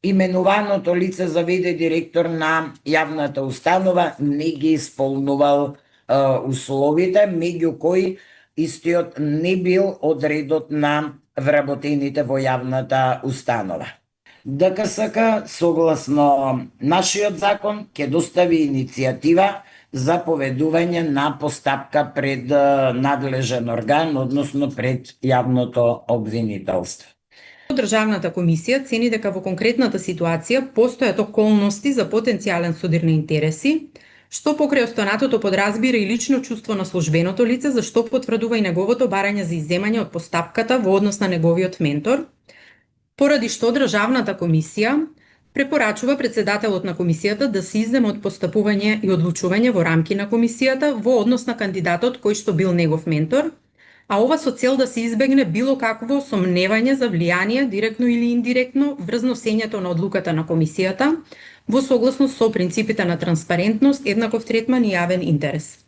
именуваното лице за виде директор на јавната установа не ги исполнувал условите, меѓу кои истиот не бил од редот на вработените во јавната установа. ДКСК, согласно нашиот закон, ќе достави иницијатива за поведување на постапка пред надлежен орган, односно пред јавното обвинителство. Државната комисија цени дека во конкретната ситуација постојат околности за потенцијален судир на интереси, што покрај останатото подразбира и лично чувство на службеното лице, за што потврдува и неговото барање за изземање од постапката во однос на неговиот ментор, поради што Државната комисија препорачува председателот на комисијата да се изземе од постапување и одлучување во рамки на комисијата во однос на кандидатот кој што бил негов ментор, а ова со цел да се избегне било какво сомневање за влијание, директно или индиректно, врз носењето на одлуката на комисијата, во согласност со принципите на транспарентност, еднаков третман и јавен интерес.